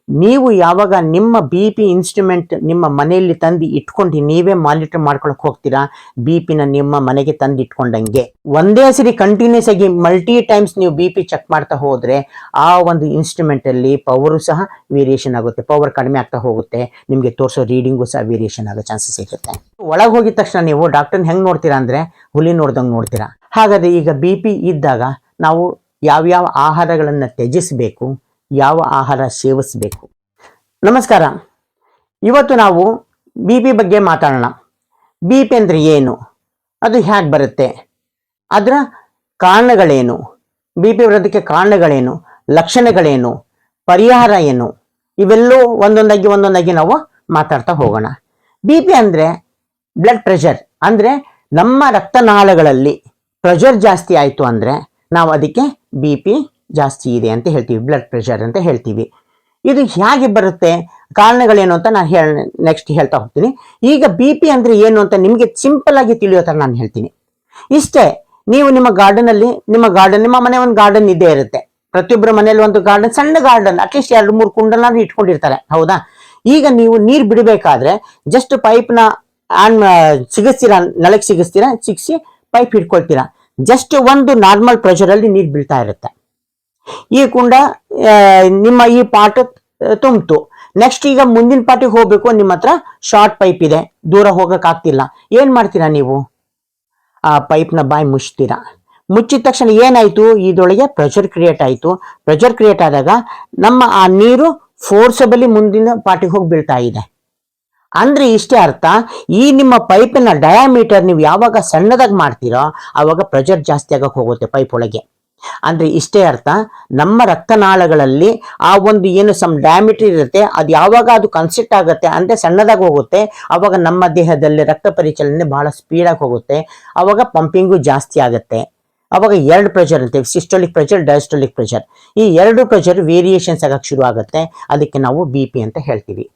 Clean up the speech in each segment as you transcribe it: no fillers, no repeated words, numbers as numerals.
ನೀವು ಯಾವಾಗ ನಿಮ್ಮ ಬಿ ಪಿ ಇನ್ಸ್ಟ್ರೂಮೆಂಟ್ ನಿಮ್ಮ ಮನೆಯಲ್ಲಿ ತಂದು ಇಟ್ಕೊಂಡು ನೀವೇ ಮಾನಿಟರ್ ಮಾಡ್ಕೊಳಕ್ ಹೋಗ್ತೀರಾ, ಬಿ ಪಿನ ನಿಮ್ಮ ಮನೆಗೆ ತಂದು ಇಟ್ಕೊಂಡಂಗೆ. ಒಂದೇ ಸರಿ ಕಂಟಿನ್ಯೂಸ್ ಆಗಿ ಮಲ್ಟಿ ಟೈಮ್ಸ್ ನೀವು ಬಿ ಪಿ ಚೆಕ್ ಮಾಡ್ತಾ ಹೋದ್ರೆ ಆ ಒಂದು ಇನ್ಸ್ಟ್ರೂಮೆಂಟ್ ಅಲ್ಲಿ ಪವರು ಸಹ ವೇರಿಯೇಷನ್ ಆಗುತ್ತೆ, ಪವರ್ ಕಡಿಮೆ ಆಗ್ತಾ ಹೋಗುತ್ತೆ, ನಿಮಗೆ ತೋರಿಸೋ ರೀಡಿಂಗು ಸಹ ವೇರಿಯೇಷನ್ ಆಗೋ ಚಾನ್ಸಸ್ ಇರುತ್ತೆ. ಒಳಗೆ ಹೋಗಿದ ತಕ್ಷಣ ನೀವು ಡಾಕ್ಟರ್ನ ಹೆಂಗೆ ನೋಡ್ತೀರಾ ಅಂದರೆ ಹುಲಿ ನೋಡ್ದಂಗೆ ನೋಡ್ತೀರಾ. ಹಾಗಾದರೆ ಈಗ ಬಿ ಪಿ ಇದ್ದಾಗ ನಾವು ಯಾವ್ಯಾವ ಆಹಾರಗಳನ್ನು ತ್ಯಜಿಸಬೇಕು, ಯಾವ ಆಹಾರ ಸೇವಿಸಬೇಕು. ನಮಸ್ಕಾರ, ಇವತ್ತು ನಾವು ಬಿ ಪಿ ಬಗ್ಗೆ ಮಾತಾಡೋಣ. ಬಿ ಪಿ ಅಂದರೆ ಏನು, ಅದು ಹೇಗೆ ಬರುತ್ತೆ, ಅದರ ಕಾರಣಗಳೇನು, ಬಿ ಪಿ ಬರೋದಕ್ಕೆ ಕಾರಣಗಳೇನು, ಲಕ್ಷಣಗಳೇನು, ಪರಿಹಾರ ಏನು, ಇವೆಲ್ಲವೂ ಒಂದೊಂದಾಗಿ ನಾವು ಮಾತಾಡ್ತಾ ಹೋಗೋಣ. ಬಿ ಪಿ ಅಂದರೆ ಬ್ಲಡ್ ಪ್ರೆಷರ್, ಅಂದರೆ ನಮ್ಮ ರಕ್ತನಾಳಗಳಲ್ಲಿ ಪ್ರೆಷರ್ ಜಾಸ್ತಿ ಆಯಿತು ಅಂದರೆ ನಾವು ಅದಕ್ಕೆ ಬಿ ಪಿ ಜಾಸ್ತಿ ಇದೆ ಅಂತ ಹೇಳ್ತೀವಿ, ಬ್ಲಡ್ ಪ್ರೆಷರ್ ಅಂತ ಹೇಳ್ತೀವಿ. ಇದು ಹೇಗೆ ಬರುತ್ತೆ, ಕಾರಣಗಳೇನು ಅಂತ ನಾನು ನೆಕ್ಸ್ಟ್ ಹೇಳ್ತಾ ಹೋಗ್ತೀನಿ. ಈಗ ಬಿ ಪಿ ಅಂದರೆ ಏನು ಅಂತ ನಿಮಗೆ ಸಿಂಪಲ್ ಆಗಿ ತಿಳಿಯೋ ಥರ ನಾನು ಹೇಳ್ತೀನಿ. ಇಷ್ಟೇ, ನೀವು ನಿಮ್ಮ ನಿಮ್ಮ ಮನೆ ಒಂದು ಗಾರ್ಡನ್ ಇದ್ದೇ ಇರುತ್ತೆ. ಪ್ರತಿಯೊಬ್ಬರ ಮನೆಯಲ್ಲಿ ಒಂದು ಗಾರ್ಡನ್, ಸಣ್ಣ ಗಾರ್ಡನ್, ಅಟ್ಲೀಸ್ಟ್ 2-3 ಕುಂಡಲಾದ್ರೂ ಇಟ್ಕೊಂಡಿರ್ತಾರೆ, ಹೌದಾ? ಈಗ ನೀವು ನೀರು ಬಿಡಬೇಕಾದ್ರೆ ಜಸ್ಟ್ ಪೈಪ್ನ ಸಿಗಿಸ್ತೀರಾ, ನೆಲಕ್ಕೆ ಸಿಗಿಸಿ ಪೈಪ್ ಹಿಡ್ಕೊಳ್ತೀರಾ, ಜಸ್ಟ್ ಒಂದು ನಾರ್ಮಲ್ ಪ್ರೆಷರ್ ಅಲ್ಲಿ ನೀರು ಬೀಳ್ತಾ ಇರುತ್ತೆ. ಈ ಕುಂಡ ನಿಮ್ಮ ಈ ಪಾಟ್ ತುಂಬಿತು, ನೆಕ್ಸ್ಟ್ ಈಗ ಮುಂದಿನ ಪಾಟಿಗೆ ಹೋಗ್ಬೇಕು, ನಿಮ್ಮ ಹತ್ರ ಶಾರ್ಟ್ ಪೈಪ್ ಇದೆ, ದೂರ ಹೋಗಕ್ ಆಗ್ತಿಲ್ಲ, ಏನ್ ಮಾಡ್ತೀರಾ ನೀವು? ಆ ಪೈಪ್ನ ಬಾಯಿ ಮುಚ್ತೀರಾ. ಮುಚ್ಚಿದ ತಕ್ಷಣ ಏನಾಯ್ತು, ಇದರೊಳಗೆ ಪ್ರೆಷರ್ ಕ್ರಿಯೇಟ್ ಆಯ್ತು. ಪ್ರೆಷರ್ ಕ್ರಿಯೇಟ್ ಆದಾಗ ನಮ್ಮ ಆ ನೀರು ಫೋರ್ಸಬಲಿ ಮುಂದಿನ ಪಾಟಿಗೆ ಹೋಗಿ ಬೀಳ್ತಾ ಇದೆ. ಅಂದ್ರೆ ಇಷ್ಟೇ ಅರ್ಥ, ಈ ನಿಮ್ಮ ಪೈಪಿನ ಡಯಾಮೀಟರ್ ನೀವು ಯಾವಾಗ ಸಣ್ಣದಾಗಿ ಮಾಡ್ತೀರೋ ಆವಾಗ ಪ್ರೆಷರ್ ಜಾಸ್ತಿ ಆಗಕ್ಕೆ ಹೋಗುತ್ತೆ ಪೈಪ್ ಒಳಗೆ. ಅಂದ್ರೆ ಇಷ್ಟೇ ಅರ್ಥ, ನಮ್ಮ ರಕ್ತನಾಳಗಳಲ್ಲಿ ಆ ಒಂದು ಏನು ಸಮ್ ಡಯಾಮೀಟರ್ ಇರುತ್ತೆ, ಅದು ಯಾವಾಗ ಅದು ಕನ್ಸ್ಟ್ರಿಕ್ಟ್ ಆಗುತ್ತೆ ಅಂದ್ರೆ ಸಣ್ಣದಾಗಿ ಹೋಗುತ್ತೆ, ಅವಾಗ ನಮ್ಮ ದೇಹದಲ್ಲಿ ರಕ್ತ ಪರಿಚಲನೆ ಬಹಳ ಸ್ಪೀಡಾಗಿ ಹೋಗುತ್ತೆ, ಅವಾಗ ಪಂಪಿಂಗು ಜಾಸ್ತಿ ಆಗುತ್ತೆ. ಅವಾಗ 2 ಪ್ರೆಷರ್ ಅಂತೀವಿ, ಸಿಸ್ಟೋಲಿಕ್ ಪ್ರೆಷರ್, ಡಯಾಸ್ಟೋಲಿಕ್ ಪ್ರೆಷರ್. ಈ 2 ಪ್ರೆಷರ್ ವೇರಿಯೇಷನ್ಸ್ ಆಗಕ್ಕೆ ಶುರು ಆಗುತ್ತೆ, ಅದಕ್ಕೆ ನಾವು ಬಿ ಪಿ ಅಂತ ಹೇಳ್ತೀವಿ.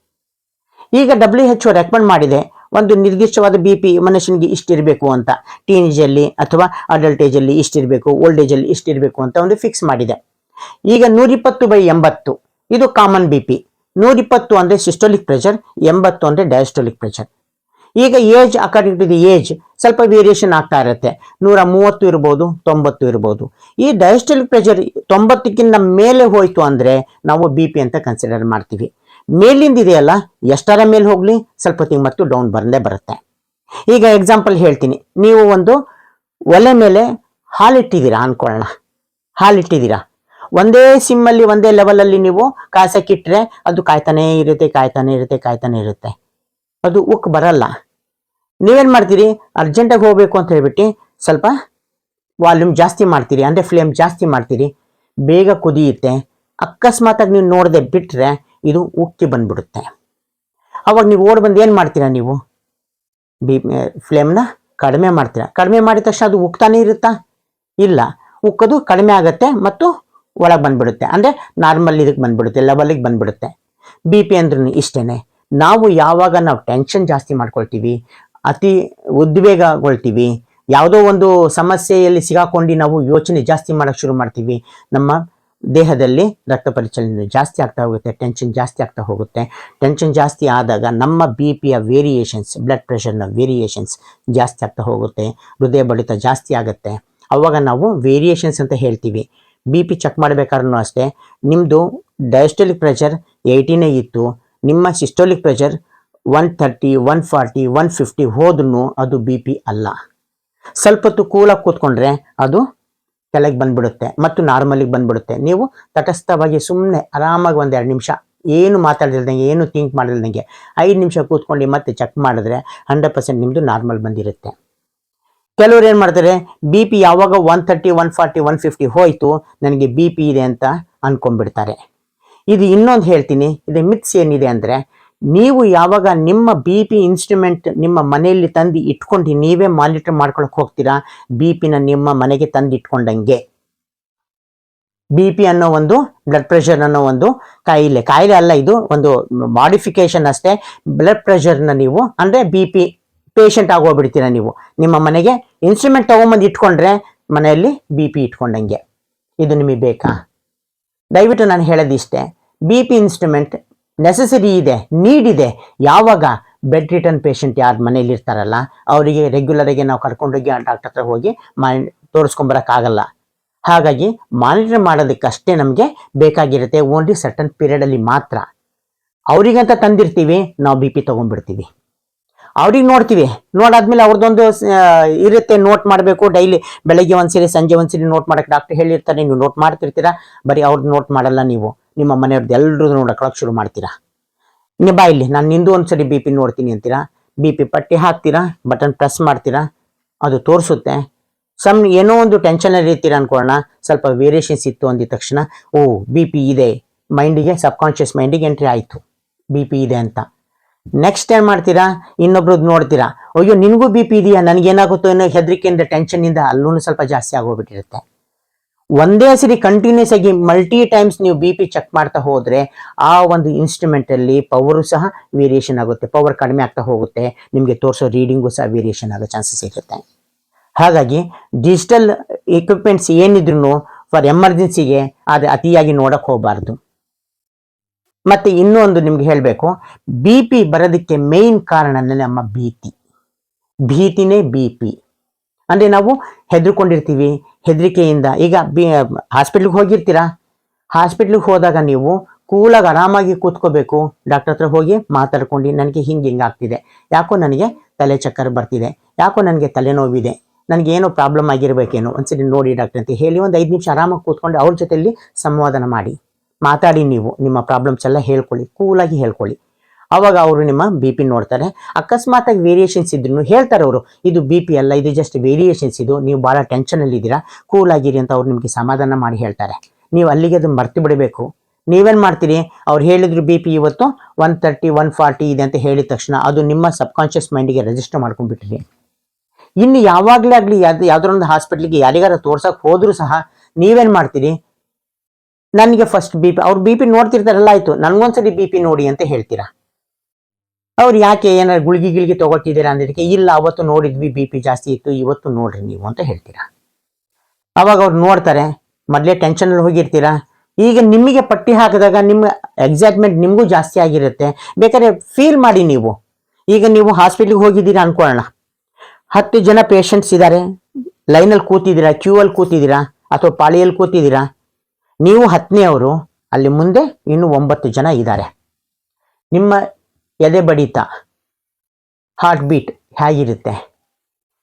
ಈಗ WHO ರೆಕಮೆಂಡ್ ಮಾಡಿದೆ ಒಂದು ನಿರ್ದಿಷ್ಟವಾದ ಬಿ ಪಿ ಮನುಷ್ಯನಿಗೆ ಇಷ್ಟಿರಬೇಕು ಅಂತ, ಟೀನೇಜ್ ಅಲ್ಲಿ ಅಥವಾ ಅಡಲ್ಟ್ ಏಜ್ ಅಲ್ಲಿ ಇಷ್ಟಿರಬೇಕು, ಓಲ್ಡ್ ಏಜ್ ಅಲ್ಲಿ ಇಷ್ಟಿರಬೇಕು ಅಂತ ಒಂದು ಫಿಕ್ಸ್ ಮಾಡಿದೆ. ಈಗ 120/80 ಇದು ಕಾಮನ್ ಬಿ ಪಿ. 120 ಅಂದ್ರೆ ಸಿಸ್ಟೋಲಿಕ್ ಪ್ರೆಷರ್, 80 ಅಂದ್ರೆ ಡಯಾಸ್ಟೋಲಿಕ್ ಪ್ರೆಷರ್. ಈಗ age according to the age ಸ್ವಲ್ಪ ವೇರಿಯೇಷನ್ ಆಗ್ತಾ ಇರುತ್ತೆ, 130 ಇರ್ಬೋದು, 90 ಇರ್ಬೋದು. ಈ ಡಯಾಸ್ಟೋಲಿಕ್ ಪ್ರೆಷರ್ 90ಕ್ಕಿಂತ ಮೇಲೆ ಹೋಯ್ತು ಅಂದ್ರೆ ನಾವು ಬಿ ಪಿ ಅಂತ ಕನ್ಸಿಡರ್ ಮಾಡ್ತೀವಿ. ಮೇಲಿಂದ ಇದೆಯಲ್ಲ, ಎಷ್ಟರ ಮೇಲೆ ಹೋಗ್ಲಿ ಸ್ವಲ್ಪ ಹೊತ್ತಿಗೆ ಮತ್ತು ಡೌನ್ ಬಂದೇ ಬರುತ್ತೆ. ಈಗ ಎಕ್ಸಾಂಪಲ್ ಹೇಳ್ತೀನಿ, ನೀವು ಒಂದು ಒಲೆ ಮೇಲೆ ಹಾಲಿಟ್ಟಿದ್ದೀರಾ ಅನ್ಕೊಳ್ಳೋಣ, ಹಾಲಿಟ್ಟಿದ್ದೀರಾ, ಒಂದೇ ಸಿಮ್ಮಲ್ಲಿ ಒಂದೇ ಲೆವೆಲಲ್ಲಿ ನೀವು ಕಾಸಕ್ಕಿಟ್ರೆ ಅದು ಕಾಯ್ತಾನೆ ಇರುತ್ತೆ, ಅದು ಉಕ್ ಬರಲ್ಲ. ನೀವೇನ್ ಮಾಡ್ತೀರಿ, ಅರ್ಜೆಂಟಾಗಿ ಹೋಗ್ಬೇಕು ಅಂತ ಹೇಳ್ಬಿಟ್ಟು ಸ್ವಲ್ಪ ವಾಲ್ಯೂಮ್ ಜಾಸ್ತಿ ಮಾಡ್ತೀರಿ, ಅಂದ್ರೆ ಫ್ಲೇಮ್ ಜಾಸ್ತಿ ಮಾಡ್ತೀರಿ, ಬೇಗ ಕುದಿಯುತ್ತೆ. ಅಕಸ್ಮಾತಾಗಿ ನೀವು ನೋಡದೆ ಬಿಟ್ರೆ ಇದು ಉಕ್ಕಿ ಬಂದ್ಬಿಡುತ್ತೆ. ಅವಾಗ ನೀವು ಓಡ್ ಬಂದು ಏನು ಮಾಡ್ತೀರಾ, ನೀವು ಫ್ಲೇಮ್ನ ಕಡಿಮೆ ಮಾಡ್ತೀರಾ. ಕಡಿಮೆ ಮಾಡಿದ ತಕ್ಷಣ ಅದು ಉಕ್ತಾನೆ ಇರುತ್ತಾ? ಇಲ್ಲ, ಉಕ್ಕದು ಕಡಿಮೆ ಆಗುತ್ತೆ ಮತ್ತು ಒಳಗೆ ಬಂದ್ಬಿಡುತ್ತೆ, ಅಂದರೆ ನಾರ್ಮಲ್ ಇದಕ್ಕೆ ಬಂದ್ಬಿಡುತ್ತೆ, ಲೆವೆಲಿಗೆ ಬಂದ್ಬಿಡುತ್ತೆ. ಬಿ ಪಿ ಅಂದ್ರೂ ಇಷ್ಟೇನೆ. ನಾವು ಯಾವಾಗ ನಾವು ಟೆನ್ಷನ್ ಜಾಸ್ತಿ ಮಾಡ್ಕೊಳ್ತೀವಿ, ಅತಿ ಉದ್ವೇಗಗೊಳ್ತೀವಿ, ಯಾವುದೋ ಒಂದು ಸಮಸ್ಯೆಯಲ್ಲಿ ಸಿಗಾಕೊಂಡು ನಾವು ಯೋಚನೆ ಜಾಸ್ತಿ ಮಾಡೋಕ್ಕೆ ಶುರು ಮಾಡ್ತೀವಿ, ನಮ್ಮ ದೇಹದಲ್ಲಿ ರಕ್ತ ಪರಿಚಲನೆ ಜಾಸ್ತಿ ಆಗ್ತಾ ಹೋಗುತ್ತೆ, ಟೆನ್ಷನ್ ಜಾಸ್ತಿ ಆಗ್ತಾ ಹೋಗುತ್ತೆ. ಟೆನ್ಷನ್ ಜಾಸ್ತಿ ಆದಾಗ ನಮ್ಮ ಬಿ ಪಿಯ ವೇರಿಯೇಷನ್ಸ್, ಬ್ಲಡ್ ಪ್ರೆಷರ್ನ ವೇರಿಯೇಷನ್ಸ್ ಜಾಸ್ತಿ ಆಗ್ತಾ ಹೋಗುತ್ತೆ, ಹೃದಯ ಬಡಿತ ಜಾಸ್ತಿ ಆಗುತ್ತೆ. ಅವಾಗ ನಾವು ವೇರಿಯೇಷನ್ಸ್ ಅಂತ ಹೇಳ್ತೀವಿ. ಬಿ ಪಿ ಚೆಕ್ ಮಾಡಬೇಕಾದ್ರೂ ಅಷ್ಟೇ, ನಿಮ್ಮದು ಡಯಾಸ್ಟೋಲಿಕ್ ಪ್ರೆಷರ್ 80 ಇತ್ತು, ನಿಮ್ಮ ಸಿಸ್ಟೋಲಿಕ್ ಪ್ರೆಷರ್ 130, 140, 150 ಹೋದ್ರೂ ಅದು ಬಿ ಪಿ ಅಲ್ಲ. ಸ್ವಲ್ಪ ಹೊತ್ತು ಕೂಲಾಗಿ ಕೂತ್ಕೊಂಡ್ರೆ ಅದು ಕೆಳಗೆ ಬಂದ್ಬಿಡುತ್ತೆ ಮತ್ತು ನಾರ್ಮಲಿಗೆ ಬಂದ್ಬಿಡುತ್ತೆ. ನೀವು ತಟಸ್ಥವಾಗಿ ಸುಮ್ಮನೆ ಆರಾಮಾಗಿ 1-2 ನಿಮಿಷ ಏನು ಮಾತಾಡಿಲ್ದಂಗೆ, ಏನು ಥಿಂಕ್ ಮಾಡಿಲ್ದಂಗೆ 5 ನಿಮಿಷ ಕೂತ್ಕೊಂಡು ಮತ್ತೆ ಚೆಕ್ ಮಾಡಿದ್ರೆ 100% ನಿಮ್ಮದು ನಾರ್ಮಲ್ ಬಂದಿರುತ್ತೆ. ಕೆಲವರು ಏನು ಮಾಡ್ತಾರೆ, ಬಿ ಪಿ ಯಾವಾಗ 130, 140, 150 ಹೋಯ್ತು, ನನಗೆ ಬಿ ಪಿ ಇದೆ ಅಂತ ಅನ್ಕೊಂಡ್ಬಿಡ್ತಾರೆ. ಇದು ಇನ್ನೊಂದು ಹೇಳ್ತೀನಿ, ಇದು ಮಿತ್ಸ್ ಏನಿದೆ ಅಂದರೆ, ನೀವು ಯಾವಾಗ ನಿಮ್ಮ ಬಿ ಪಿ ಇನ್ಸ್ಟ್ರೂಮೆಂಟ್ ನಿಮ್ಮ ಮನೆಯಲ್ಲಿ ತಂದು ಇಟ್ಕೊಂಡು ನೀವೇ ಮಾನಿಟರ್ ಮಾಡ್ಕೊಳಕ್ಕೆ ಹೋಗ್ತೀರಾ, ಬಿ ಪಿನ ನಿಮ್ಮ ಮನೆಗೆ ತಂದು ಇಟ್ಕೊಂಡಂಗೆ. ಬಿ ಪಿ ಅನ್ನೋ ಒಂದು, ಬ್ಲಡ್ ಪ್ರೆಷರ್ ಅನ್ನೋ ಒಂದು ಕಾಯಿಲೆ ಅಲ್ಲ, ಇದು ಒಂದು ಮಾಡಿಫಿಕೇಶನ್ ಅಷ್ಟೇ. ಬ್ಲಡ್ ಪ್ರೆಷರ್ನ ನೀವು ಅಂದರೆ ಬಿ ಪಿ ಪೇಷಂಟ್ ಆಗೋಗ್ಬಿಡ್ತೀರಾ ನೀವು. ನಿಮ್ಮ ಮನೆಗೆ ಇನ್ಸ್ಟ್ರೂಮೆಂಟ್ ತಗೊಂಬಂದು ಇಟ್ಕೊಂಡ್ರೆ ಮನೆಯಲ್ಲಿ ಬಿ ಪಿ ಇಟ್ಕೊಂಡಂಗೆ. ಇದು ನಿಮಗೆ ಬೇಕಾ? ದಯವಿಟ್ಟು ನಾನು ಹೇಳೋದಿಷ್ಟೇ, ಬಿ ಪಿ ಇನ್ಸ್ಟ್ರೂಮೆಂಟ್ ನೆಸೆಸರಿ ಇದೆ, ನೀಡ್ ಇದೆ. ಯಾವಾಗ ಬೆಡ್ ರಿಟರ್ನ್ ಪೇಷಂಟ್ ಯಾರು ಮನೇಲಿ ಇರ್ತಾರಲ್ಲ ಅವರಿಗೆ ರೆಗ್ಯುಲರಾಗಿ ನಾವು ಕರ್ಕೊಂಡೋಗಿ ಆ ಡಾಕ್ಟರ್ ಹತ್ರ ಹೋಗಿ ತೋರಿಸ್ಕೊಂಬರೋಕ್ಕಾಗಲ್ಲ. ಹಾಗಾಗಿ ಮಾನಿಟರ್ ಮಾಡೋದಕ್ಕಷ್ಟೇ ನಮಗೆ ಬೇಕಾಗಿರುತ್ತೆ, ಓನ್ಲಿ ಸರ್ಟನ್ ಪೀರಿಯಡಲ್ಲಿ ಮಾತ್ರ. ಅವ್ರಿಗಂತ ತಂದಿರ್ತೀವಿ, ನಾವು ಬಿ ಪಿ ತೊಗೊಂಡ್ಬಿಡ್ತೀವಿ, ಅವ್ರಿಗೆ ನೋಡ್ತೀವಿ. ನೋಡಾದ್ಮೇಲೆ ಅವ್ರದ್ದೊಂದು ಇರುತ್ತೆ, ನೋಟ್ ಮಾಡಬೇಕು ಡೈಲಿ, ಬೆಳಗ್ಗೆ ಒಂದ್ಸರಿ ಸಂಜೆ ಒಂದ್ಸರಿ ನೋಟ್ ಮಾಡಕ್ಕೆ ಡಾಕ್ಟರ್ ಹೇಳಿರ್ತಾರೆ, ನೀವು ನೋಟ್ ಮಾಡ್ತಿರ್ತೀರಾ. ಬರೀ ಅವ್ರದ್ದು ನೋಟ್ ಮಾಡಲ್ಲ, ನೀವು ನಿಮ್ಮ ಮನೆಯವ್ರದ್ದು ಎಲ್ಲರದ್ದು ನೋಡಕ್ಕೆ ಶುರು ಮಾಡ್ತೀರಾ. ಬಾ ಇಲ್ಲಿ ನಾನು ನಿಂದು ಒಂದ್ಸರಿ ಬಿ ಪಿ ನೋಡ್ತೀನಿ ಅಂತೀರಾ, ಬಿ ಪಿ ಪಟ್ಟಿ ಹಾಕ್ತೀರಾ, ಬಟನ್ ಪ್ರೆಸ್ ಮಾಡ್ತೀರಾ, ಅದು ತೋರಿಸುತ್ತೆ. ಏನೋ ಒಂದು ಟೆನ್ಷನಲ್ಲಿ ಇರ್ತೀರಾ ಅನ್ಕೊಳ್ಳೋಣ, ಸ್ವಲ್ಪ ವೇರಿಯೇಷನ್ಸ್ ಇತ್ತು ಅಂದಿದ ತಕ್ಷಣ ಓ ಬಿ ಪಿ ಇದೆ, ಮೈಂಡಿಗೆ ಸಬ್ಕಾನ್ಷಿಯಸ್ ಮೈಂಡಿಗೆ ಎಂಟ್ರಿ ಆಯಿತು ಬಿ ಪಿ ಇದೆ ಅಂತ. ನೆಕ್ಸ್ಟ್ ಏನು ಮಾಡ್ತೀರಾ, ಇನ್ನೊಬ್ರದ್ದು ನೋಡ್ತೀರಾ, ಅಯ್ಯೋ ನಿನಗೂ ಬಿ ಪಿ ಇದೆಯಾ, ನನಗೇನಾಗುತ್ತೋ ಏನೋ ಹೆದರಿಕೆಯಿಂದ ಟೆನ್ಷನ್ನಿಂದ ಅಲ್ಲೂ ಸ್ವಲ್ಪ ಜಾಸ್ತಿ ಆಗೋಗ್ಬಿಟ್ಟಿರುತ್ತೆ. ಒಂದೇ ಸರಿ ಕಂಟಿನ್ಯೂಸ್ ಆಗಿ ಮಲ್ಟಿ ಟೈಮ್ಸ್ ನೀವು ಬಿ ಪಿ ಚೆಕ್ ಮಾಡ್ತಾ ಹೋದರೆ ಆ ಒಂದು ಇನ್ಸ್ಟ್ರೂಮೆಂಟಲ್ಲಿ ಪವರು ಸಹ ವೇರಿಯೇಷನ್ ಆಗುತ್ತೆ, ಪವರ್ ಕಡಿಮೆ ಆಗ್ತಾ ಹೋಗುತ್ತೆ, ನಿಮಗೆ ತೋರಿಸೋ ರೀಡಿಂಗು ಸಹ ವೇರಿಯೇಷನ್ ಆಗೋ ಚಾನ್ಸಸ್ ಇರುತ್ತೆ. ಹಾಗಾಗಿ ಡಿಜಿಟಲ್ ಎಕ್ವಿಪ್ಮೆಂಟ್ಸ್ ಏನಿದ್ರು ಫಾರ್ ಎಮರ್ಜೆನ್ಸಿಗೆ ಅದು ಅತಿಯಾಗಿ ನೋಡಕ್ಕೆ ಹೋಗಬಾರ್ದು. ಮತ್ತೆ ಇನ್ನೊಂದು ನಿಮ್ಗೆ ಹೇಳಬೇಕು, ಬಿ ಪಿ ಬರೋದಕ್ಕೆ ಮೇನ್ ಕಾರಣನೇ ನಮ್ಮ ಭೀತಿನೇ ಬಿ ಪಿ. ಅಂದರೆ ನಾವು ಹೆದರ್ಕೊಂಡಿರ್ತೀವಿ, ಹೆದರಿಕೆಯಿಂದ. ಈಗ ಹಾಸ್ಪಿಟ್ಲಿಗೆ ಹೋಗಿರ್ತೀರಾ, ಹಾಸ್ಪಿಟ್ಲಿಗೆ ಹೋದಾಗ ನೀವು ಕೂಲಾಗಿ ಆರಾಮಾಗಿ ಕೂತ್ಕೋಬೇಕು, ಡಾಕ್ಟರ್ ಹತ್ರ ಹೋಗಿ ಮಾತಾಡ್ಕೊಂಡು ನನಗೆ ಹಿಂಗೆ ಆಗ್ತಿದೆ, ಯಾಕೋ ನನಗೆ ತಲೆ ಚಕ್ಕರ್ ಬರ್ತಿದೆ, ಯಾಕೋ ನನಗೆ ತಲೆನೋವಿದೆ, ನನಗೇನೋ ಪ್ರಾಬ್ಲಮ್ ಆಗಿರ್ಬೇಕೇನೋ, ಒಂದ್ಸರಿ ನೋಡಿ ಡಾಕ್ಟರ್ ಅಂತ ಹೇಳಿ ಒಂದು 5 ನಿಮಿಷ ಆರಾಮಾಗಿ ಕೂತ್ಕೊಂಡು ಅವ್ರ ಜೊತೆಯಲ್ಲಿ ಸಂವಾದನ ಮಾತಾಡಿ ನೀವು ನಿಮ್ಮ ಪ್ರಾಬ್ಲಮ್ಸ್ ಎಲ್ಲ ಹೇಳ್ಕೊಳ್ಳಿ, ಕೂಲಾಗಿ ಹೇಳ್ಕೊಳ್ಳಿ. ಆವಾಗ ಅವರು ನಿಮ್ಮ ಬಿ ಪಿ ನೋಡ್ತಾರೆ. ಅಕಸ್ಮಾತಾಗಿ ವೇರಿಯೇಷನ್ಸ್ ಇದ್ರು ಹೇಳ್ತಾರೆ ಅವರು, ಇದು ಬಿ ಪಿ ಅಲ್ಲ, ಇದು ಜಸ್ಟ್ ವೇರಿಯೇಷನ್ಸ್, ಇದು ನೀವು ಭಾಳ ಟೆನ್ಷನಲ್ಲಿ ಇದ್ದೀರಾ, ಕೂಲಾಗಿರಿ ಅಂತ ಅವ್ರು ನಿಮಗೆ ಸಮಾಧಾನ ಮಾಡಿ ಹೇಳ್ತಾರೆ. ನೀವು ಅಲ್ಲಿಗೆ ಅದನ್ನು ಮರ್ತು ಬಿಡಬೇಕು. ನೀವೇನು ಮಾಡ್ತೀರಿ, ಅವ್ರು ಹೇಳಿದ್ರು ಬಿ ಪಿ ಇವತ್ತು 130 140 ಇದೆ ಅಂತ ಹೇಳಿದ ತಕ್ಷಣ ಅದು ನಿಮ್ಮ ಸಬ್ಕಾನ್ಷಿಯಸ್ ಮೈಂಡಿಗೆ ರಿಜಿಸ್ಟರ್ ಮಾಡ್ಕೊಂಡ್ಬಿಟ್ರಿ. ಇನ್ನು ಯಾವಾಗಲೇ ಆಗಲಿ ಯಾವ್ದೊಂದು ಹಾಸ್ಪಿಟ್ಲಿಗೆ ಯಾರಿಗಾರ ತೋರ್ಸಕ್ಕೆ ಹೋದ್ರೂ ಸಹ ನೀವೇನು ಮಾಡ್ತೀರಿ, ನನಗೆ ಫಸ್ಟ್ ಬಿ ಪಿ, ಅವ್ರು ಬಿ ಪಿ ನೋಡ್ತಿರ್ತಾರಲ್ಲ, ಆಯಿತು ನನಗೊಂದ್ಸರಿ ಬಿ ಪಿ ನೋಡಿ ಅಂತ ಹೇಳ್ತೀರಾ. ಅವ್ರು ಯಾಕೆ ಏನಾರು ಗುಳಿಗೆ ತೊಗೊಳ್ತಿದ್ದೀರಾ ಅಂದಿದ್ದಕ್ಕೆ, ಇಲ್ಲ ಅವತ್ತು ನೋಡಿದ್ವಿ ಬಿ ಪಿ ಜಾಸ್ತಿ ಇತ್ತು, ಇವತ್ತು ನೋಡ್ರಿ ನೀವು ಅಂತ ಹೇಳ್ತೀರಾ. ಅವಾಗ ಅವ್ರು ನೋಡ್ತಾರೆ, ಮೊದಲೇ ಟೆನ್ಷನಲ್ಲಿ ಹೋಗಿರ್ತೀರಾ. ಈಗ ನಿಮಗೆ ಪಟ್ಟಿ ಹಾಕಿದಾಗ ನಿಮ್ಮ ಎಕ್ಸೈಟ್ಮೆಂಟ್ ನಿಮಗೂ ಜಾಸ್ತಿ ಆಗಿರುತ್ತೆ. ಬೇಕಾದ್ರೆ ಫೀಲ್ ಮಾಡಿ ನೀವು. ಈಗ ನೀವು ಹಾಸ್ಪಿಟ್ಲಿಗೆ ಹೋಗಿದ್ದೀರಾ ಅನ್ಕೊಳ್ಳೋಣ, 10 ಜನ ಪೇಷಂಟ್ಸ್ ಇದ್ದಾರೆ, ಲೈನಲ್ಲಿ ಕೂತಿದ್ದೀರಾ, ಕ್ಯೂ ಅಲ್ಲಿ ಕೂತಿದ್ದೀರಾ ಅಥವಾ ಪಾಳಿಯಲ್ಲಿ ಕೂತಿದ್ದೀರಾ, ನೀವು 10ನೇವರು, ಅಲ್ಲಿ ಮುಂದೆ ಇನ್ನೂ 9 ಜನ ಇದ್ದಾರೆ. ನಿಮ್ಮ ಎದೆ ಬಡಿತ, ಹಾರ್ಟ್ ಬೀಟ್ ಹೇಗಿರುತ್ತೆ,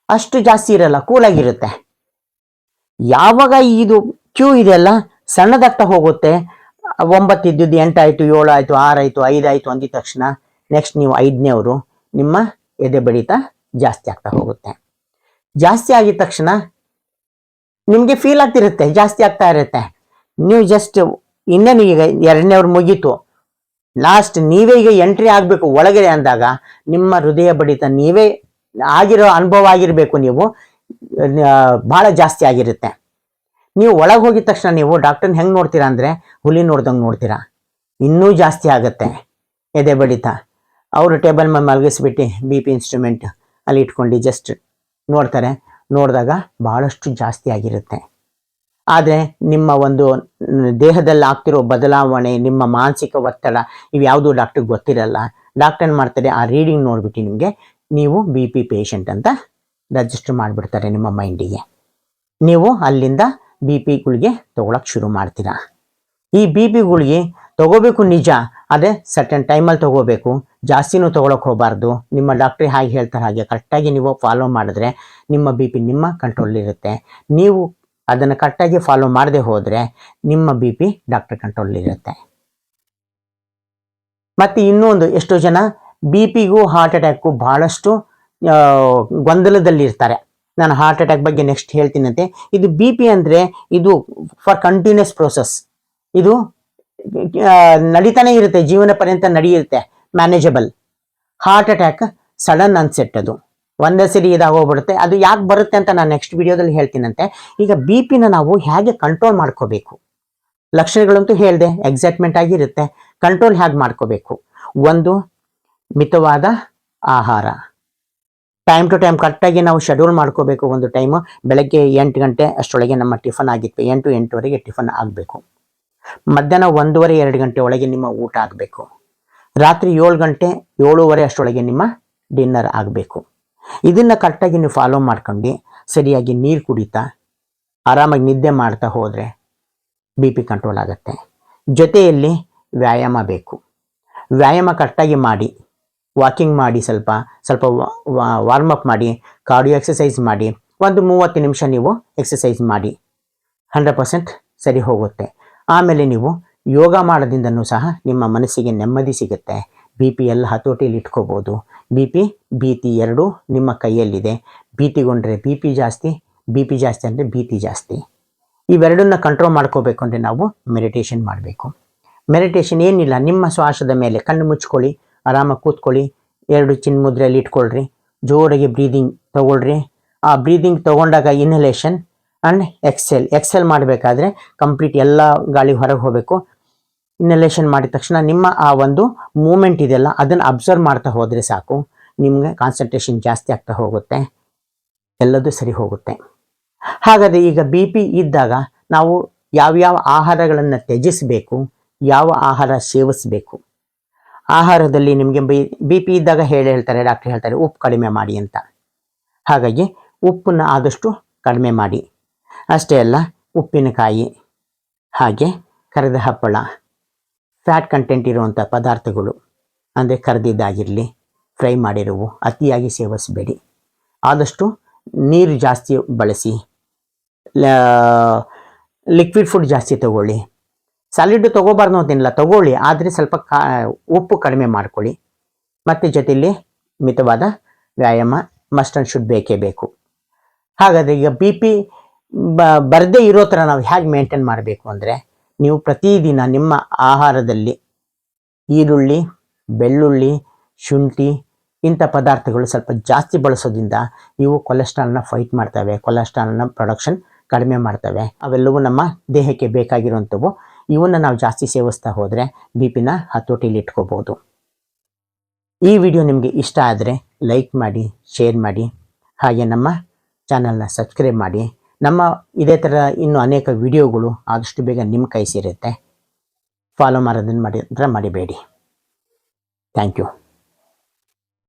ಅಷ್ಟು ಜಾಸ್ತಿ ಇರಲ್ಲ, ಕೂಲಾಗಿರುತ್ತೆ. ಯಾವಾಗ ಇದು ಕ್ಯೂ ಇದೆಯಲ್ಲ ಸಣ್ಣದಾಗ್ತಾ ಹೋಗುತ್ತೆ, 9 ಇದ್ದಿದ್ದು 8 ಆಯಿತು, 7 ಆಯಿತು, 6 ಆಯಿತು, 5 ಆಯಿತು ಅಂದಿದ ತಕ್ಷಣ ನೆಕ್ಸ್ಟ್ ನೀವು 5ನೇವರು, ನಿಮ್ಮ ಎದೆ ಬಡಿತ ಜಾಸ್ತಿ ಆಗ್ತಾ ಹೋಗುತ್ತೆ. ಜಾಸ್ತಿ ಆಗಿದ ತಕ್ಷಣ ನಿಮಗೆ ಫೀಲ್ ಆಗ್ತಿರುತ್ತೆ, ಜಾಸ್ತಿ ಆಗ್ತಾ ಇರುತ್ತೆ. ನೀವು ಜಸ್ಟ್ ಇನ್ನೇನು ಈಗ 2ನೇವ್ರು ಮುಗೀತು, ಲಾಸ್ಟ್ ನೀವೇ ಈಗ ಎಂಟ್ರಿ ಆಗಬೇಕು ಒಳಗಡೆ ಅಂದಾಗ ನಿಮ್ಮ ಹೃದಯ ಬಡಿತ ನೀವೇ ಆಗಿರೋ ಅನುಭವ ಆಗಿರಬೇಕು, ನೀವು ಭಾಳ ಜಾಸ್ತಿ ಆಗಿರುತ್ತೆ. ನೀವು ಒಳಗೆ ಹೋಗಿದ ತಕ್ಷಣ ನೀವು ಡಾಕ್ಟರ್ನ ಹೆಂಗೆ ನೋಡ್ತೀರಾ ಅಂದರೆ ಹುಲಿ ನೋಡ್ದಂಗೆ ನೋಡ್ತೀರಾ, ಇನ್ನೂ ಜಾಸ್ತಿ ಆಗುತ್ತೆ ಎದೆ ಬಡಿತ. ಅವರು ಟೇಬಲ್ ಮೇಲೆ ಮಲಗಿಸ್ಬಿಟ್ಟು ಬಿ ಪಿ ಇನ್ಸ್ಟ್ರೂಮೆಂಟ್ ಅಲ್ಲಿ ಇಟ್ಕೊಂಡು ಜಸ್ಟ್ ನೋಡ್ತಾರೆ, ನೋಡಿದಾಗ ಭಾಳಷ್ಟು ಜಾಸ್ತಿ ಆಗಿರುತ್ತೆ. ಆದರೆ ನಿಮ್ಮ ಒಂದು ದೇಹದಲ್ಲಿ ಆಗ್ತಿರೋ ಬದಲಾವಣೆ, ನಿಮ್ಮ ಮಾನಸಿಕ ಒತ್ತಡ ಇವ್ಯಾವುದೂ ಡಾಕ್ಟ್ರಿಗೆ ಗೊತ್ತಿರಲ್ಲ. ಡಾಕ್ಟರ್ ಏನು ಮಾಡ್ತಾರೆ, ಆ ರೀಡಿಂಗ್ ನೋಡಿಬಿಟ್ಟು ನಿಮಗೆ ನೀವು ಬಿ ಪಿ ಪೇಷಂಟ್ ಅಂತ ರಿಜಿಸ್ಟರ್ ಮಾಡಿಬಿಡ್ತಾರೆ ನಿಮ್ಮ ಮೈಂಡಿಗೆ. ನೀವು ಅಲ್ಲಿಂದ ಬಿ ಪಿ ಗುಳಿಗೆ ತೊಗೊಳಕ್ಕೆ ಶುರು ಮಾಡ್ತೀರಾ. ಈ ಬಿ ಪಿ ಗುಳಿಗೆ ತೊಗೋಬೇಕು ನಿಜ, ಅದೇ ಸರ್ಟನ್ ಟೈಮಲ್ಲಿ ತೊಗೋಬೇಕು, ಜಾಸ್ತಿನೂ ತೊಗೊಳಕ್ಕೆ ಹೋಗಬಾರ್ದು. ನಿಮ್ಮ ಡಾಕ್ಟ್ರಿ ಹಾಗೆ ಹೇಳ್ತಾರೆ ಹಾಗೆ ಕರೆಕ್ಟಾಗಿ ನೀವು ಫಾಲೋ ಮಾಡಿದ್ರೆ ನಿಮ್ಮ ಬಿ ಪಿ ನಿಮ್ಮ ಕಂಟ್ರೋಲಿರುತ್ತೆ. ನೀವು ಅದನ್ನು ಕರೆಕ್ಟಾಗಿ ಫಾಲೋ ಮಾಡದೆ ಹೋದರೆ ನಿಮ್ಮ ಬಿ ಪಿ ಡಾಕ್ಟರ್ ಕಂಟ್ರೋಲಿರುತ್ತೆ. ಮತ್ತು ಇನ್ನೊಂದು, ಎಷ್ಟೋ ಜನ ಬಿ ಪಿಗೂ ಹಾರ್ಟ್ ಅಟ್ಯಾಕ್ಗೂ ಭಾಳಷ್ಟು ಗೊಂದಲದಲ್ಲಿರ್ತಾರೆ. ನಾನು ಹಾರ್ಟ್ ಅಟ್ಯಾಕ್ ಬಗ್ಗೆ ನೆಕ್ಸ್ಟ್ ಹೇಳ್ತೀನಂತೆ. ಇದು ಬಿ ಪಿ ಅಂದರೆ ಇದು ಫಾರ್ ಕಂಟಿನ್ಯೂಸ್ ಪ್ರೋಸೆಸ್, ಇದು ನಡೀತಾನೆ ಇರುತ್ತೆ, ಜೀವನ ಪರ್ಯಂತ ನಡೆಯುತ್ತೆ, ಮ್ಯಾನೇಜಬಲ್. ಹಾರ್ಟ್ ಅಟ್ಯಾಕ್ ಸಡನ್ ಅನ್ಸೆಟ್, ಅದು ಒಂದೇ ಸರಿ ಇದಾಗೋಗ್ಬಿಡುತ್ತೆ. ಅದು ಯಾಕೆ ಬರುತ್ತೆ ಅಂತ ನಾನು ನೆಕ್ಸ್ಟ್ ವಿಡಿಯೋದಲ್ಲಿ ಹೇಳ್ತೀನಂತೆ. ಈಗ ಬಿ ಪಿನ ನಾವು ಹೇಗೆ ಕಂಟ್ರೋಲ್ ಮಾಡ್ಕೋಬೇಕು, ಲಕ್ಷಣಗಳಂತೂ ಹೇಳಿದೆ, ಎಕ್ಸೈಟ್ಮೆಂಟ್ ಆಗಿರುತ್ತೆ. ಕಂಟ್ರೋಲ್ ಹೇಗೆ ಮಾಡ್ಕೋಬೇಕು, ಒಂದು ಮಿತವಾದ ಆಹಾರ, ಟೈಮ್ ಟು ಟೈಮ್ ಕರೆಕ್ಟಾಗಿ ನಾವು ಶೆಡ್ಯೂಲ್ ಮಾಡ್ಕೋಬೇಕು. ಒಂದು ಟೈಮು ಬೆಳಗ್ಗೆ 8 ಗಂಟೆ ಅಷ್ಟರೊಳಗೆ ನಮ್ಮ ಟಿಫನ್ ಆಗಿತ್ತು, 8 8:30 ಟಿಫನ್ ಆಗಬೇಕು. ಮಧ್ಯಾಹ್ನ 1:30 2 ಗಂಟೆ ಒಳಗೆ ನಿಮ್ಮ ಊಟ ಆಗಬೇಕು. ರಾತ್ರಿ 7 ಗಂಟೆ 7:30 ಅಷ್ಟರೊಳಗೆ ನಿಮ್ಮ ಡಿನ್ನರ್ ಆಗಬೇಕು. ಇದನ್ನು ಕರೆಕ್ಟಾಗಿ ನೀವು ಫಾಲೋ ಮಾಡ್ಕೊಂಡು ಸರಿಯಾಗಿ ನೀರು ಕುಡಿತಾ ಆರಾಮಾಗಿ ನಿದ್ದೆ ಮಾಡ್ತಾ ಹೋದರೆ ಬಿ ಪಿ ಕಂಟ್ರೋಲ್ ಆಗುತ್ತೆ. ಜೊತೆಯಲ್ಲಿ ವ್ಯಾಯಾಮ ಬೇಕು. ವ್ಯಾಯಾಮ ಕರೆಕ್ಟಾಗಿ ಮಾಡಿ, ವಾಕಿಂಗ್ ಮಾಡಿ, ಸ್ವಲ್ಪ ವಾರ್ಮಪ್ ಮಾಡಿ, ಕಾರ್ಡಿಯೋ ಎಕ್ಸಸೈಸ್ ಮಾಡಿ, ಒಂದು 30 ನಿಮಿಷ ನೀವು ಎಕ್ಸಸೈಸ್ ಮಾಡಿ, 100% ಸರಿ ಹೋಗುತ್ತೆ. ಆಮೇಲೆ ನೀವು ಯೋಗ ಮಾಡೋದ್ರಿಂದನೂ ಸಹ ನಿಮ್ಮ ಮನಸ್ಸಿಗೆ ನೆಮ್ಮದಿ ಸಿಗುತ್ತೆ. ಬಿ ಪಿ ಎಲ್ಲ ಹತೋಟಿಯಲ್ಲಿ ಇಟ್ಕೋಬೋದು. ಭೀತಿ ಎರಡೂ ನಿಮ್ಮ ಕೈಯಲ್ಲಿದೆ. ಭೀತಿಗೊಂಡ್ರೆ ಬಿ ಪಿ ಜಾಸ್ತಿ ಅಂದರೆ ಭೀತಿ ಜಾಸ್ತಿ. ಇವೆರಡನ್ನ ಕಂಟ್ರೋಲ್ ಮಾಡ್ಕೋಬೇಕು ಅಂದರೆ ನಾವು ಮೆಡಿಟೇಷನ್ ಮಾಡಬೇಕು. ಮೆಡಿಟೇಷನ್ ಏನಿಲ್ಲ, ನಿಮ್ಮ ಶ್ವಾಸದ ಮೇಲೆ ಕಣ್ಣು ಮುಚ್ಕೊಳ್ಳಿ, ಆರಾಮಾಗಿ ಕೂತ್ಕೊಳ್ಳಿ, 2 ಚಿನ್ ಮುದ್ರೆಯಲ್ಲಿ ಇಟ್ಕೊಳ್ರಿ, ಜೋರಾಗಿ ಬ್ರೀದಿಂಗ್ ತೊಗೊಳ್ರಿ. ಆ ಬ್ರೀದಿಂಗ್ ತೊಗೊಂಡಾಗ ಇನ್ಹಲೇಷನ್ ಆ್ಯಂಡ್ ಎಕ್ಸೆಲ್ ಮಾಡಬೇಕಾದ್ರೆ ಕಂಪ್ಲೀಟ್ ಎಲ್ಲ ಗಾಳಿ ಹೊರಗೆ ಹೋಗಬೇಕು. ಇನ್ಹಲೇಷನ್ ಮಾಡಿದ ತಕ್ಷಣ ನಿಮ್ಮ ಆ ಒಂದು ಮೂಮೆಂಟ್ ಇದೆಯಲ್ಲ ಅದನ್ನು ಅಬ್ಸರ್ವ್ ಮಾಡ್ತಾ ಹೋದರೆ ಸಾಕು, ನಿಮಗೆ ಕಾನ್ಸಂಟ್ರೇಷನ್ ಜಾಸ್ತಿ ಆಗ್ತಾ ಹೋಗುತ್ತೆ, ಎಲ್ಲದೂ ಸರಿ ಹೋಗುತ್ತೆ. ಹಾಗಾದರೆ ಈಗ ಬಿ ಪಿ ಇದ್ದಾಗ ನಾವು ಯಾವ್ಯಾವ ಆಹಾರಗಳನ್ನು ತ್ಯಜಿಸಬೇಕು, ಯಾವ ಆಹಾರ ಸೇವಿಸಬೇಕು? ಆಹಾರದಲ್ಲಿ ನಿಮಗೆ ಬಿ ಪಿ ಇದ್ದಾಗ ಡಾಕ್ಟರ್ ಹೇಳ್ತಾರೆ ಉಪ್ಪು ಕಡಿಮೆ ಮಾಡಿ ಅಂತ. ಹಾಗಾಗಿ ಉಪ್ಪನ್ನು ಆದಷ್ಟು ಕಡಿಮೆ ಮಾಡಿ. ಅಷ್ಟೇ ಅಲ್ಲ, ಉಪ್ಪಿನಕಾಯಿ, ಹಾಗೆ ಕರಿದ ಹಪ್ಪಳ, ಫ್ಯಾಟ್ ಕಂಟೆಂಟ್ ಇರುವಂಥ ಪದಾರ್ಥಗಳು ಅಂದರೆ ಕರೆದಿದ್ದಾಗಿರಲಿ, ಫ್ರೈ ಮಾಡಿರುವು ಅತಿಯಾಗಿ ಸೇವಿಸಬೇಡಿ. ಆದಷ್ಟು ನೀರು ಜಾಸ್ತಿ ಬಳಸಿ, ಲಿಕ್ವಿಡ್ ಫುಡ್ ಜಾಸ್ತಿ ತಗೊಳ್ಳಿ. ಸಾಲಿಡ್ ತೊಗೋಬಾರ್ದು ಅಂತಿಲ್ಲ, ತಗೊಳ್ಳಿ, ಆದರೆ ಸ್ವಲ್ಪ ಉಪ್ಪು ಕಡಿಮೆ ಮಾಡ್ಕೊಳ್ಳಿ. ಮತ್ತು ಜೊತೆಯಲ್ಲಿ ಮಿತವಾದ ವ್ಯಾಯಾಮ ಮಸ್ಟ್ ಆ್ಯಂಡ್ ಶುಡ್ ಬೇಕೇ ಬೇಕು. ಹಾಗಾದರೆ ಈಗ ಬಿ ಪಿ ಬರದೇ ಇರೋ ಥರ ನಾವು ಹೇಗೆ ಮೇಂಟೈನ್ ಮಾಡಬೇಕು ಅಂದರೆ, ನೀವು ಪ್ರತಿದಿನ ನಿಮ್ಮ ಆಹಾರದಲ್ಲಿ ಈರುಳ್ಳಿ, ಬೆಳ್ಳುಳ್ಳಿ, ಶುಂಠಿ ಇಂಥ ಪದಾರ್ಥಗಳು ಸ್ವಲ್ಪ ಜಾಸ್ತಿ ಬಳಸೋದ್ರಿಂದ ಇವು ಕೊಲೆಸ್ಟ್ರಾಲ್ನ ಫೈಟ್ ಮಾಡ್ತವೆ, ಕೊಲೆಸ್ಟ್ರಾಲ್ನ ಪ್ರೊಡಕ್ಷನ್ ಕಡಿಮೆ ಮಾಡ್ತವೆ. ಅವೆಲ್ಲವೂ ನಮ್ಮ ದೇಹಕ್ಕೆ ಬೇಕಾಗಿರುವಂಥವು. ಇವನ್ನು ನಾವು ಜಾಸ್ತಿ ಸೇವಿಸ್ತಾ ಹೋದರೆ ಬಿ ಪಿನ ಹತೋಟಿಯಲ್ಲಿ ಇಟ್ಕೋಬೋದು. ಈ ವಿಡಿಯೋ ನಿಮಗೆ ಇಷ್ಟ ಆದರೆ ಲೈಕ್ ಮಾಡಿ, ಶೇರ್ ಮಾಡಿ, ಹಾಗೆ ನಮ್ಮ ಚಾನಲ್ನ ಸಬ್ಸ್ಕ್ರೈಬ್ ಮಾಡಿ. ನಮ್ಮ ಇದೇ ಥರ ಇನ್ನೂ ಅನೇಕ ವಿಡಿಯೋಗಳು ಆದಷ್ಟು ಬೇಗ ನಿಮ್ಮ ಕೈ ಸೇರುತ್ತೆ. ಫಾಲೋ ಮಾಡೋದನ್ನು ಮರಿಬೇಡಿ. Thank you.